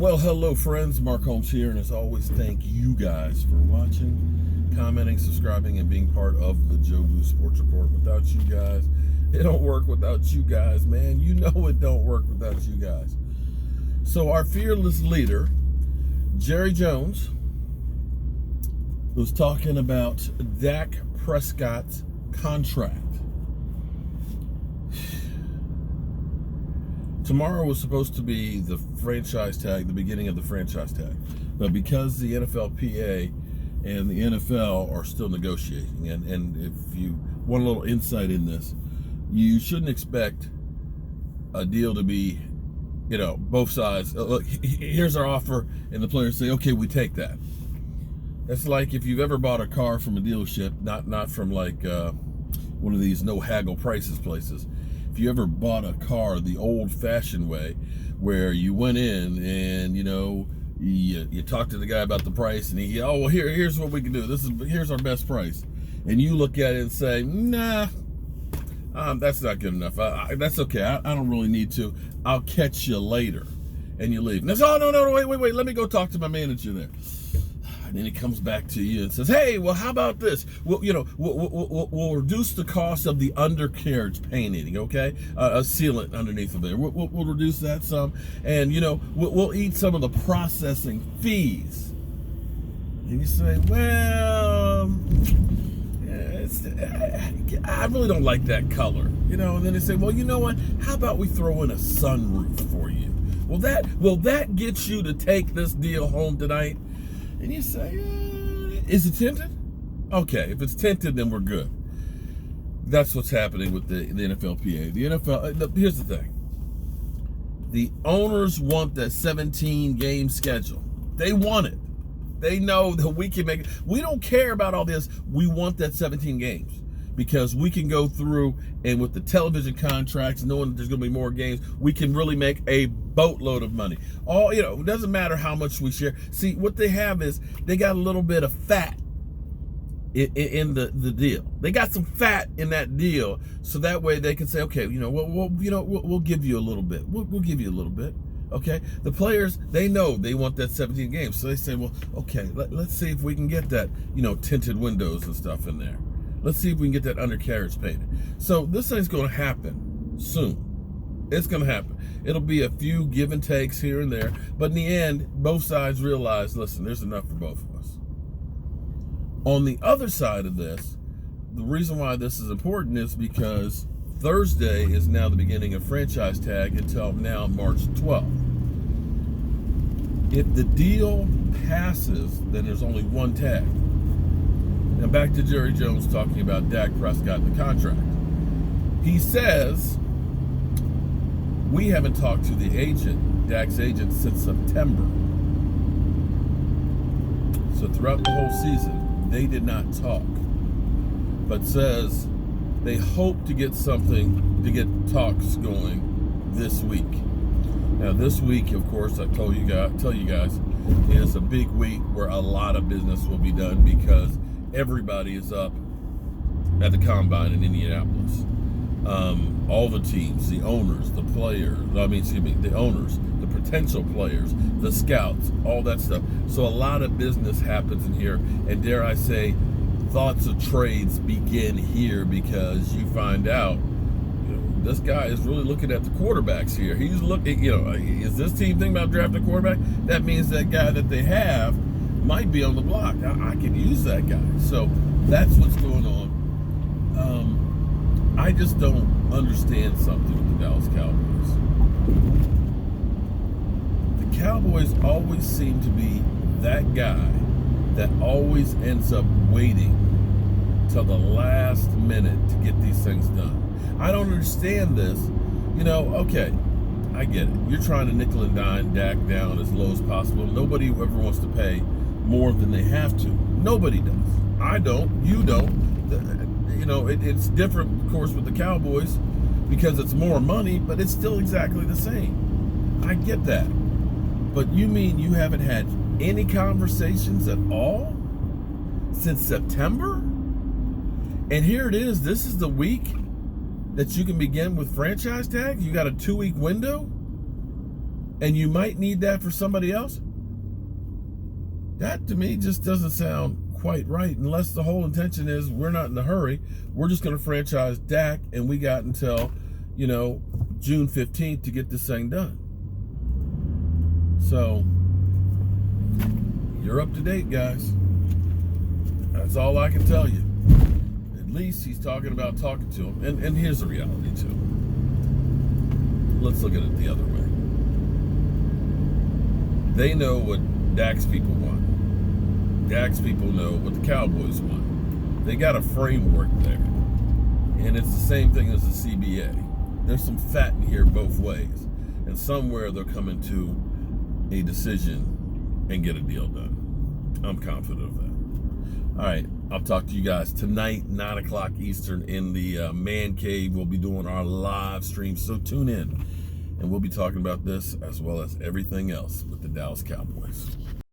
Well, hello, friends. Mark Holmes here, and as always, thank you guys for watching, commenting, subscribing, and being part of the Joe Blue Sports Report. Without you guys, it don't work without you guys, man. You know it don't work without you guys. So our fearless leader, Jerry Jones, was talking about Dak Prescott's contract. Tomorrow was supposed to be the franchise tag, the beginning of the franchise tag. But because the NFLPA and the NFL are still negotiating, and if you want a little insight in this, you shouldn't expect a deal to be, both sides. Look, here's our offer, and the players say, okay, we take that. That's like if you've ever bought a car from a dealership, not from like one of these no haggle prices places. If you ever bought a car the old-fashioned way, where you went in and you talked to the guy about the price, and here's what we can do. Here's our best price, and you look at it and say, nah, that's not good enough. That's okay. I don't really need to. I'll catch you later, and you leave. And they say, oh no, wait. Let me go talk to my manager there. And then he comes back to you and says, hey, well, how about this? We'll reduce the cost of the undercarriage painting, okay? A sealant underneath of there. We'll reduce that some. And, we'll eat some of the processing fees. And you say, well, I really don't like that color. And then they say, well, you know what? How about we throw in a sunroof for you? Will that get you to take this deal home tonight? And you say, is it tinted? Okay, if it's tinted, then we're good. That's what's happening with the NFLPA. The NFL, here's the thing. The owners want that 17-game schedule. They want it. They know that we can make it. We don't care about all this. We want that 17 games because we can go through, and with the television contracts, knowing that there's going to be more games, we can really make a boatload of money. It doesn't matter how much we share. See, what they have is they got a little bit of fat in the deal. They got some fat in that deal, so that way they can say, okay, we'll give you a little bit. We'll give you a little bit. Okay, the players, they know they want that 17 games, so they say, well, okay, let's see if we can get that, tinted windows and stuff in there. Let's see if we can get that undercarriage painted. So this thing's going to happen soon. It's going to happen. It'll be a few give and takes here and there, but in the end, both sides realize, listen, there's enough for both of us. On the other side of this, the reason why this is important is because Thursday is now the beginning of franchise tag until now March 12th. If the deal passes, then there's only one tag. Now back to Jerry Jones talking about Dak Prescott and the contract. He says, we haven't talked to the agent, Dak's agent, since September. So throughout the whole season, they did not talk. But says they hope to get something, to get talks going this week. Now this week, of course, I tell you guys, is a big week where a lot of business will be done because everybody is up at the combine in Indianapolis. All the teams, the owners, the players, the owners, the potential players, the scouts, all that stuff. So a lot of business happens in here, and dare I say, thoughts of trades begin here because you find out, this guy is really looking at the quarterbacks here. He's looking, is this team thinking about drafting a quarterback? That means that guy that they have might be on the block. I can use that guy. So that's what's going on. I just don't understand something with the Dallas Cowboys. The Cowboys always seem to be that guy that always ends up waiting till the last minute to get these things done. I don't understand this. Okay, I get it. You're trying to nickel and dime Dak down as low as possible. Nobody ever wants to pay more than they have to. Nobody does. I don't. You don't. It's different, of course, with the Cowboys because it's more money, but it's still exactly the same. I get that. But you mean you haven't had any conversations at all since September? And here it is. This is the week that you can begin with franchise tag. You got a 2-week window. and you might need that for somebody else. That to me just doesn't sound quite right, unless the whole intention is we're not in a hurry. We're just going to franchise Dak, and we got until, June 15th to get this thing done. So you're up to date, guys. That's all I can tell you. At least he's talking about talking to him. And here's the reality, too. Let's look at it the other way. They know what Dak's people want. Dak's people know what the Cowboys want. They got a framework there. And it's the same thing as the CBA. There's some fat in here both ways. And somewhere they'll come into a decision and get a deal done. I'm confident of that. All right, I'll talk to you guys tonight, 9 o'clock Eastern, in the Man Cave. We'll be doing our live stream, so tune in. And we'll be talking about this as well as everything else with the Dallas Cowboys.